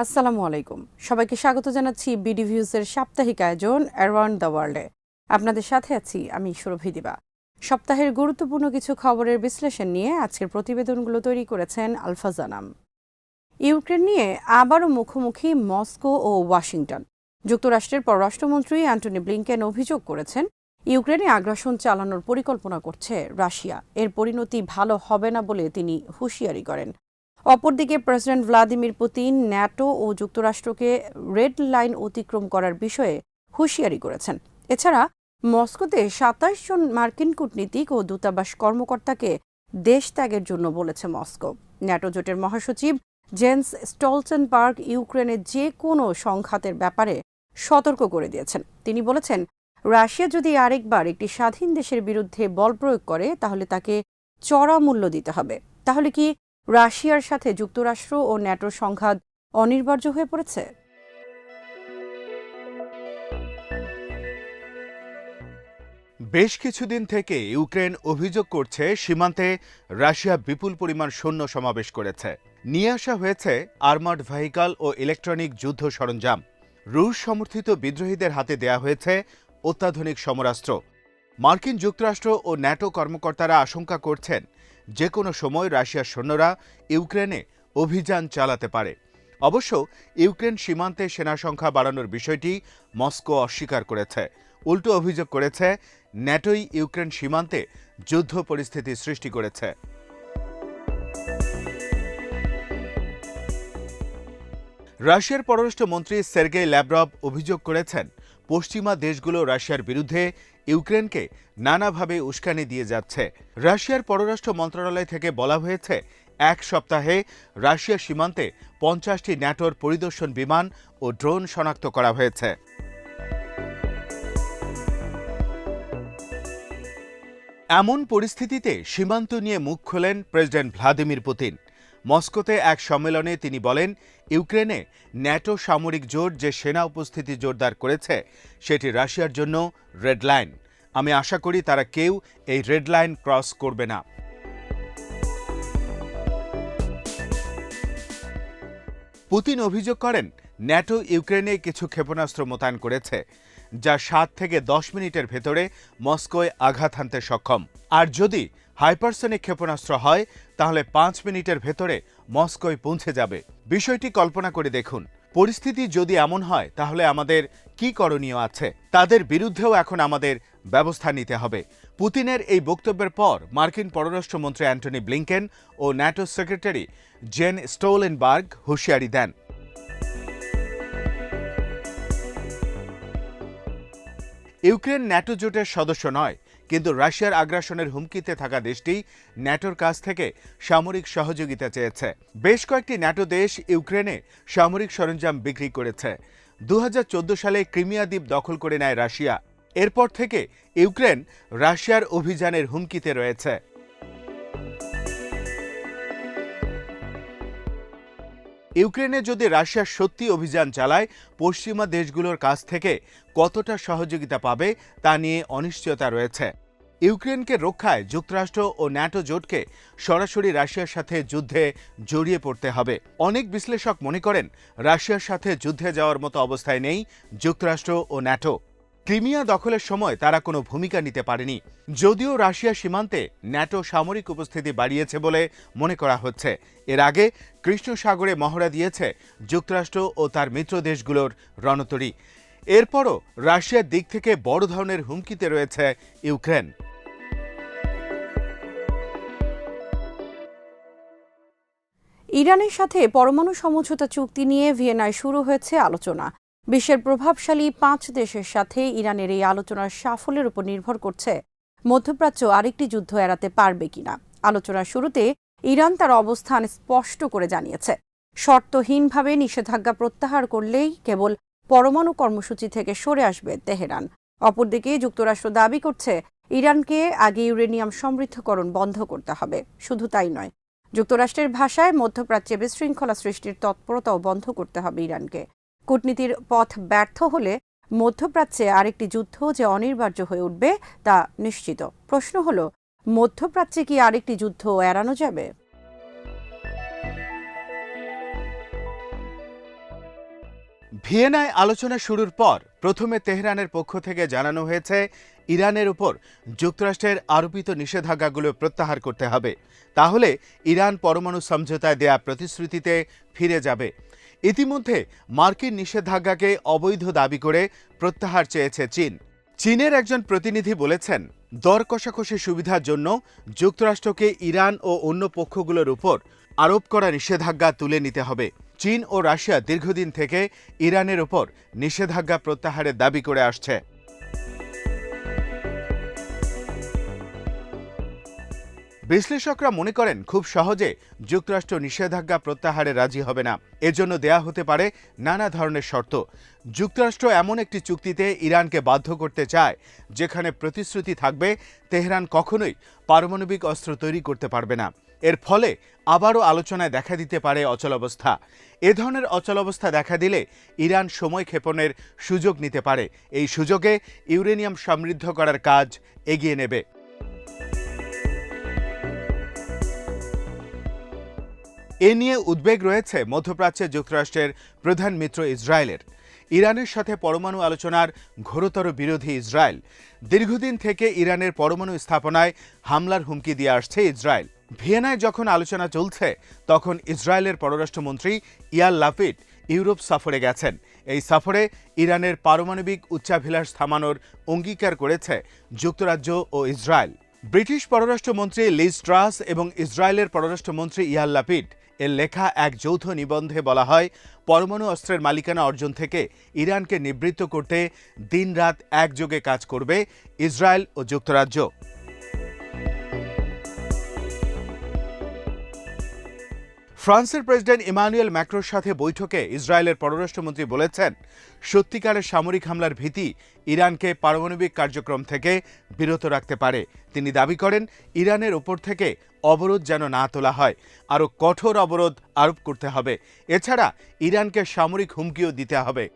আসসালামু আলাইকুম। সবাইকে স্বাগত জানাচ্ছি বিডি ভিউজের সাপ্তাহিক আয়োজন অ্যারাউন্ড দ্য ওয়ার্ল্ডে। আপনাদের সাথে আছি আমি সুরভি দিবা। সপ্তাহের গুরুত্বপূর্ণ কিছু খবরের বিশ্লেষণ নিয়ে আজকের প্রতিবেদনগুলো তৈরি করেছেন আলফা জানাম। ইউক্রেন নিয়ে আবারও মুখোমুখি মস্কো ও ওয়াশিংটন। যুক্তরাষ্ট্রের পররাষ্ট্রমন্ত্রী অ্যান্টনি ব্লিংকেন অভিযোগ করেছেন, ইউক্রেনে আগ্রাসন চালানোর পরিকল্পনা করছে রাশিয়া। এর পরিণতি ভালো হবে না বলে তিনি হুঁশিয়ারি করেন। অপরদিকে প্রেসিডেন্ট ভ্লাদিমির পুতিন ন্যাটো ও যুক্তরাষ্ট্রকে রেড লাইন অতিক্রম করার বিষয়ে হুঁশিয়ারি করেছেন। এছাড়া মস্কোতে ২৭ জন মার্কিন কূটনীতিক ও দূতাবাস কর্মকর্তাকে দেশ ত্যাগের জন্য বলেছে মস্কো। ন্যাটো জোটের মহাসচিব জেন্স স্টলটেনবার্গ ইউক্রেনের যে কোনো সংঘাতের ব্যাপারে সতর্ক করে দিয়েছেন। তিনি বলেছেন, রাশিয়া যদি আরেকবার একটি স্বাধীন দেশের বিরুদ্ধে বল প্রয়োগ করে তাহলে তাকে চড়া মূল্য দিতে হবে। তাহলে কি রাশিয়ার সাথে যুক্তরাষ্ট্র ও ন্যাটোর সংঘাত অনিবার্য হয়ে পড়েছে? বেশ কিছুদিন থেকে ইউক্রেন অভিযোগ করছে সীমান্তে রাশিয়া বিপুল পরিমাণ সৈন্য সমাবেশ করেছে। নিয়ে আসা হয়েছে আর্মার্ড ভেহিকল ও ইলেকট্রনিক যুদ্ধ সরঞ্জাম। রুশ সমর্থিত বিদ্রোহীদের হাতে দেয়া হয়েছে অত্যাধুনিক সমরাস্ত্র। মার্কিন যুক্তরাষ্ট্র ও ন্যাটো কর্মকর্তারা আশঙ্কা করছেন যে কোনো সময় রাশিয়ার সৈন্যরা ইউক্রেনে অভিযান চালাতে পারে। অবশ্য ইউক্রেন সীমান্তে সেনা সংখ্যা বাড়ানোর বিষয়টি মস্কো অস্বীকার করেছে। উল্টো অভিযোগ করেছে ন্যাটোই ইউক্রেন সীমান্তে যুদ্ধ পরিস্থিতি সৃষ্টি করেছে। রাশিয়ার পররাষ্ট্রমন্ত্রী সের্গেই ল্যাভরভ অভিযোগ করেছেন, পশ্চিমা দেশগুলো রাশিয়ার বিরুদ্ধে ইউক্রেনকে নানাভাবে উস্কানি দিয়ে যাচ্ছে। রাশিয়ার পররাষ্ট্র মন্ত্রণালয় থেকে বলা হয়েছে, এক সপ্তাহে রাশিয়া সীমান্তে ৫০টি ন্যাটোর পরিদর্শন বিমান ও ড্রোন শনাক্ত করা হয়েছে। এমন পরিস্থিতিতে সীমান্ত নিয়ে মুখ খোলেন প্রেসিডেন্ট ভ্লাদিমির পুতিন। মস্কোতে এক সম্মেলনে তিনি বলেন, ইউক্রেনে ন্যাটো সামরিক জোট যে সেনা উপস্থিতি জোরদার করেছে সেটি রাশিয়ার জন্য রেড লাইন। আমি আশা করি তারা কেউ এই রেড লাইন ক্রস করবে না। পুতিন অভিযোগ করেন, ন্যাটো ইউক্রেনে কিছু ক্ষেপণাস্ত্র মোতায়েন করেছে, যা ৭ থেকে ১০ মিনিটের ভেতরে মস্কোয় আঘাত হানতে সক্ষম। আর যদি হাইপারসনিক ক্ষেপণাস্ত্র হয় তাহলে ৫ মিনিটের ভেতরে মস্কোয় পৌঁছে যাবে। বিষয়টি কল্পনা করে দেখুন, পরিস্থিতি যদি এমন হয় তাহলে আমাদের কি করণীয় আছে? তাদের বিরুদ্ধেও এখন আমাদের ব্যবস্থা নিতে হবে। পুতিনের এই বক্তব্যের পর মার্কিন পররাষ্ট্রমন্ত্রী অ্যান্টনি ব্লিংকেন ও ন্যাটো সেক্রেটারি জেন স্টোলটেনবার্গ হুঁশিয়ারি দেন। ইউক্রেন ন্যাটো জোটের সদস্য নয়, কিন্তু রাশিয়ার আগ্রাসনের হুমকিতে থাকা দেশটি ন্যাটোর কাছ থেকে সামরিক সহযোগিতা চেয়েছে। বেশ কয়েকটি ন্যাটো দেশ ইউক্রেনে সামরিক সরঞ্জাম বিক্রি করেছে। ২০১৪ সালে ক্রিমিয়া দ্বীপ দখল করে নেয় রাশিয়া। এরপর থেকে ইউক্রেন রাশিয়ার অভিযানের হুমকিতে রয়েছে। ইউক্রেনে যদি রাশিয়া সত্যি অভিযান চালায়, পশ্চিমা দেশগুলোর কাছ থেকে কতটা সহযোগিতা পাবে তা নিয়ে অনিশ্চয়তা রয়েছে। ইউক্রেনকে রক্ষায় যুক্তরাষ্ট্র ও ন্যাটো জোটকে সরাসরি রাশিয়ার সাথে যুদ্ধে জড়িয়ে পড়তে হবে। অনেক বিশ্লেষক মনে করেন, রাশিয়ার সাথে যুদ্ধে যাওয়ার মতো অবস্থায় নেই যুক্তরাষ্ট্র ও ন্যাটো। ক্রিমিয়া দখলের সময় তারা কোনো ভূমিকা নিতে পারেনি, যদিও রাশিয়া সীমান্তে ন্যাটো সামরিক উপস্থিতি বাড়িয়েছে বলে মনে করা হচ্ছে। এর আগে কৃষ্ণ সাগরে মহড়া দিয়েছে যুক্তরাষ্ট্র ও তার মিত্র দেশগুলোর রণতরী। এরপরও রাশিয়ার দিক থেকে বড় ধরনের হুমকিতে রয়েছে ইউক্রেন। ইরানের সাথে পরমাণু সমঝোতা চুক্তি নিয়ে ভিয়েনায় শুরু হয়েছে আলোচনা। বিশ্বের প্রভাবশালী ৫ দেশের সাথে ইরানের এই আলোচনার সাফল্যের উপর নির্ভর করছে মধ্যপ্রাচ্য আরেকটি যুদ্ধ এড়াতে পারবে কিনা। আলোচনার শুরুতে ইরান তার অবস্থান স্পষ্ট করে জানিয়েছে, শর্তহীনভাবে নিষেধাজ্ঞা প্রত্যাহার করলেই কেবল পরমাণু কর্মসূচি থেকে সরে আসবে তেহরান। অপরদিকে যুক্তরাষ্ট্র দাবি করছে, ইরানকে আগে ইউরেনিয়াম সমৃদ্ধকরণ বন্ধ করতে হবে। শুধু তাই নয়, যুক্তরাষ্ট্রের ভাষায় মধ্যপ্রাচ্যে বিশৃঙ্খলা সৃষ্টির তৎপরতাও বন্ধ করতে হবে ইরানকে। কূটনীতির পথ ব্যর্থ হলে মধ্যপ্রাচ্যে আরেকটি যুদ্ধ যে অনিবার্য হয়ে উঠবে তা নিশ্চিত। প্রশ্ন হলো, মধ্যপ্রাচ্যে কি আরেকটি যুদ্ধ এড়ানো যাবে? ভিয়েনায় আলোচনা শুরুর পর প্রথমে তেহরানের পক্ষ থেকে জানানো হয়েছে ইরানের উপর যুক্তরাষ্ট্রের আরোপিত নিষেধাজ্ঞাগুলো প্রত্যাহার করতে হবে, তাহলে ইরান পরমাণু সমঝোতায় দেয়া প্রতিশ্রুতিতে ফিরে যাবে। ইতিমধ্যে মার্কিন নিষেধাজ্ঞাকে অবৈধ দাবি করে প্রত্যাহার চেয়েছে চীন। চীনের একজন প্রতিনিধি বলেছেন, দর কষাকষি সুবিধার জন্য যুক্তরাষ্ট্রকে ইরান ও অন্য পক্ষগুলোর উপর আরোপ করা নিষেধাজ্ঞা তুলে নিতে হবে। চীন ও রাশিয়া দীর্ঘদিন থেকে ইরানের উপর নিষেধাজ্ঞা প্রত্যাহারের দাবি করে আসছে। বিশ্লেষকরা মনে করেন, খুব সহজে যুক্তরাষ্ট্র নিষেধাজ্ঞা প্রত্যাহারে রাজি হবে না। এজন্য দেয়া হতে পারে নানা ধরনের শর্ত। যুক্তরাষ্ট্র এমন একটি চুক্তিতে ইরানকে বাধ্য করতে চায় যেখানে প্রতিশ্রুতি থাকবে তেহরান কখনোই পারমাণবিক অস্ত্র তৈরি করতে পারবে না। এর ফলে আবারও আলোচনায় দেখা দিতে পারে অচলাবস্থা। এ ধরনের অচলাবস্থা দেখা দিলে ইরান সময় ক্ষেপণের সুযোগ নিতে পারে। এই সুযোগে ইউরেনিয়াম সমৃদ্ধ করার কাজ এগিয়ে নেবে। এ নিয়ে উদ্বেগ রয়েছে মধ্যপ্রাচ্যে যুক্তরাষ্ট্রের প্রধান মিত্র ইসরায়েলের। ইরানের সাথে পরমাণু আলোচনার ঘোরতর বিরোধী ইসরায়েল দীর্ঘদিন থেকে ইরানের পরমাণু স্থাপনায় হামলার হুমকি দিয়ে আসছে ইসরায়েল। ভিয়েনায় যখন আলোচনা চলছে তখন ইসরায়েলের পররাষ্ট্রমন্ত্রী ইয়ার লাপিড ইউরোপ সফরে গেছেন। এই সফরে ইরানের পারমাণবিক উচ্চাভিলাষ থামানোর অঙ্গীকার করেছে যুক্তরাজ্য ও ইসরায়েল। ব্রিটিশ পররাষ্ট্রমন্ত্রী লিজ ট্রাস এবং ইসরায়েলের পররাষ্ট্রমন্ত্রী ইয়ার লাপিড এর লেখা এক যৌথ নিবন্ধে বলা হয়, পরমাণু অস্ত্রের মালিকানা অর্জন থেকে ইরানকে নিবৃত্ত করতে দিনরাত একযোগে কাজ করবে ইসরায়েল ও যুক্তরাজ্য। ফ্রান্সের প্রেসিডেন্ট ইমানুয়েল ম্যাক্রোর সাথে বৈঠকে ইসরায়েলের পররাষ্ট্রমন্ত্রী বলেছেন, সত্যিকারের সামরিক হামলার ভীতি ইরানকে পারমাণবিক কার্যক্রম থেকে বিরত রাখতে পারে। তিনি দাবি করেন, ইরানের ওপর থেকে অবরোধ যেন না তোলা হয়, আরও কঠোর অবরোধ আরোপ করতে হবে। এছাড়া ইরানকে সামরিক হুমকিও দিতে হবে।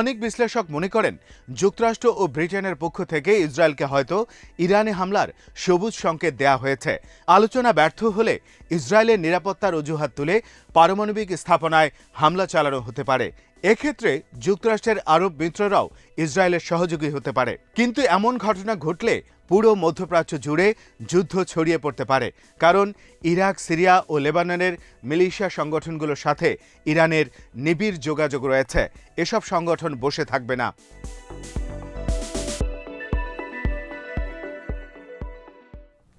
অনেক বিশ্লেষক মনে করেন, যুক্তরাষ্ট্র ও ব্রিটেনের পক্ষ থেকে ইসরায়েলকে হয়তো ইরানে হামলার সবুজ সংকেত দেয়া হয়েছে। আলোচনা ব্যর্থ হলে ইসরায়েলের নিরাপত্তার অজুহাত তুলে পারমাণবিক স্থাপনায় হামলা চালানো হতে পারে। এক্ষেত্রে যুক্তরাষ্ট্রের আরব মিত্ররাও ইসরায়েলের সহযোগী হতে পারে। কিন্তু এমন ঘটনা ঘটলে পুরো মধ্যপ্রাচ্য জুড়ে যুদ্ধ ছড়িয়ে পড়তে পারে, কারণ ইরাক, সিরিয়া ও লেবাননের মিলিশিয়া সংগঠনগুলোর সাথে ইরানের নিবিড় যোগাযোগ রয়েছে। এসব সংগঠন বসে থাকবে না।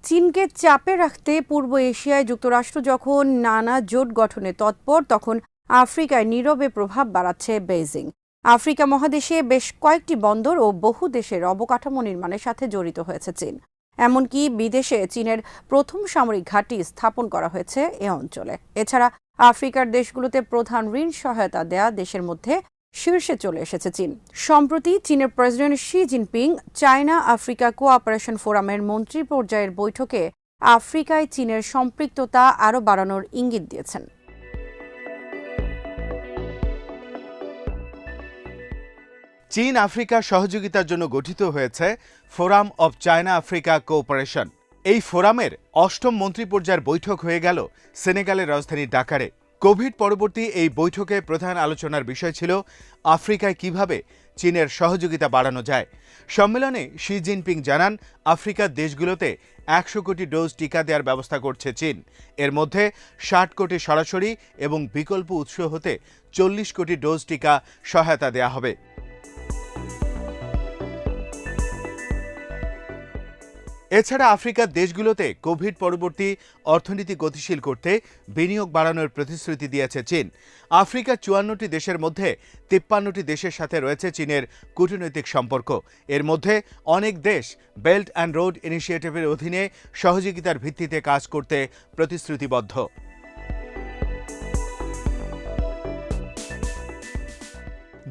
চীনকে চাপে রাখতে পূর্ব এশিয়ায় যুক্তরাষ্ট্র যখন নানা জোট গঠনে তৎপর, তখন আফ্রিকায় নীরবে প্রভাব বাড়াচ্ছে বেইজিং। আফ্রিকা মহাদেশে বেশ কয়েকটি বন্দর ও বহু দেশের অবকাঠামো নির্মাণের সাথে জড়িত হয়েছে চীন। এমনকি বিদেশে চীনের প্রথম সামরিক ঘাঁটি স্থাপন করা হয়েছে এ অঞ্চলে। এছাড়া আফ্রিকার দেশগুলোতে প্রধান ঋণ সহায়তা দেয়া দেশের মধ্যে শীর্ষে চলে এসেছে চীন। সম্প্রতি চীনের president Xi Jinping China Africa cooperation ফোরামের মন্ত্রী পর্যায়ের বৈঠকে আফ্রিকায় চীনের সম্পৃক্ততা আরও বাড়ানোর ইঙ্গিত দিয়েছেন। চীন আফ্রিকা সহযোগিতার জন্য গঠিত হয়েছে forum of China Africa cooperation. এই ফোরামের ৮ম মন্ত্রী পর্যায়ের বৈঠক হয়ে গেল সেনেগালের রাজধানী ডাকারে। কোভিড পরবর্তী এই বৈঠকে প্রধান আলোচনার বিষয় ছিল আফ্রিকায় কিভাবে চীনের সহযোগিতা বাড়ানো যায়। সম্মেলনে শি জিনপিং জানান, আফ্রিকার দেশগুলোতে ১০০ কোটি ডোজ টিকা দেওয়ার ব্যবস্থা করছে চীন। এর মধ্যে ৬০ কোটি সরাসরি এবং বিকল্প উৎস হতে ৪০ কোটি ডোজ টিকা সহায়তা দেয়া হবে। এছাড়া আফ্রিকার দেশগুলোতে কোভিড পরবর্তী অর্থনীতি গতিশীল করতে বিনিয়োগ বাড়ানোর প্রতিশ্রুতি দিয়েছে চীন। আফ্রিকার ৫৪টি দেশের মধ্যে ৫৩টি দেশের সাথে রয়েছে চীনের কূটনৈতিক সম্পর্ক। এর মধ্যে অনেক দেশ বেল্ট অ্যান্ড রোড ইনিশিয়েটিভের অধীনে সহযোগিতার ভিত্তিতে কাজ করতে প্রতিশ্রুতিবদ্ধ।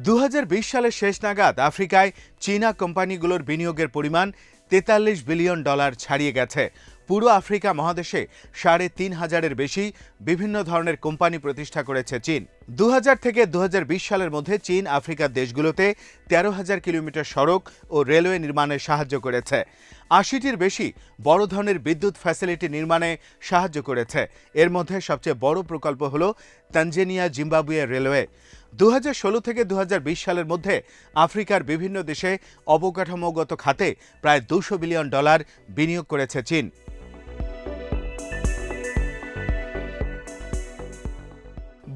২০২০ সালের শেষ নাগাদ আফ্রিকায় চীনা কোম্পানিগুলোর বিনিয়োগের পরিমাণ $৪৩ বিলিয়ন ছাড়িয়ে গেছে। পুরো আফ্রিকা মহাদেশে ৩,৫০০-এর বেশি বিভিন্ন ধরনের কোম্পানি প্রতিষ্ঠা করেছে চীন। ২০০০ থেকে ২০২০ সালের মধ্যে চীন আফ্রিকার দেশগুলোতে ১৩,০০০ কিলোমিটার সড়ক ও রেলওয়ে নির্মাণে সাহায্য করেছে। ৮০টির বেশি বড় ধরনের বিদ্যুৎ ফ্যাসিলিটি নির্মাণে সাহায্য করেছে। এর মধ্যে সবচেয়ে বড় প্রকল্প হল তানজানিয়া জিম্বাবুয়ে রেলওয়ে। ২০১৬ থেকে ২০২০ সালের মধ্যে আফ্রিকার বিভিন্ন দেশে অবকাঠামোগত খাতে প্রায় $২০০ বিলিয়ন বিনিয়োগ করেছে চীন।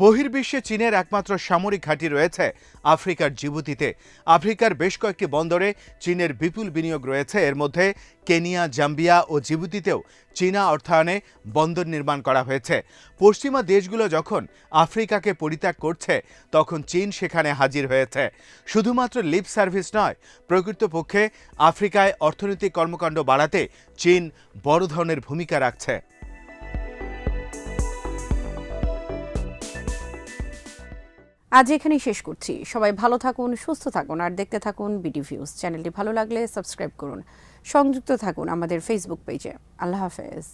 বহির্বিশ্বে চীনের একমাত্র সামরিক ঘাঁটি রয়েছে আফ্রিকার জিবুতিতে। আফ্রিকার বেশ কয়েকটি বন্দরে চীনের বিপুল বিনিয়োগ রয়েছে। এর মধ্যে কেনিয়া, জাম্বিয়া ও জিবুতিতেও চীনা অর্থায়নে বন্দর নির্মাণ করা হয়েছে। পশ্চিমা দেশগুলো যখন আফ্রিকাকে পরিত্যাগ করছে, তখন চীন সেখানে হাজির হয়েছে। শুধুমাত্র লিপ সার্ভিস নয়, প্রকৃতপক্ষে আফ্রিকায় অর্থনৈতিক কর্মকাণ্ড বাড়াতে চীন বড় ধরনের ভূমিকা রাখছে। আজ এখানেই শেষ করছি। সবাই ভালো থাকুন, সুস্থ থাকুন আর দেখতে থাকুন বিডিভিউজ। চ্যানেলটি ভালো লাগলে সাবস্ক্রাইব করুন। সংযুক্ত থাকুন আমাদের ফেসবুক পেজে। আল্লাহ হাফেজ।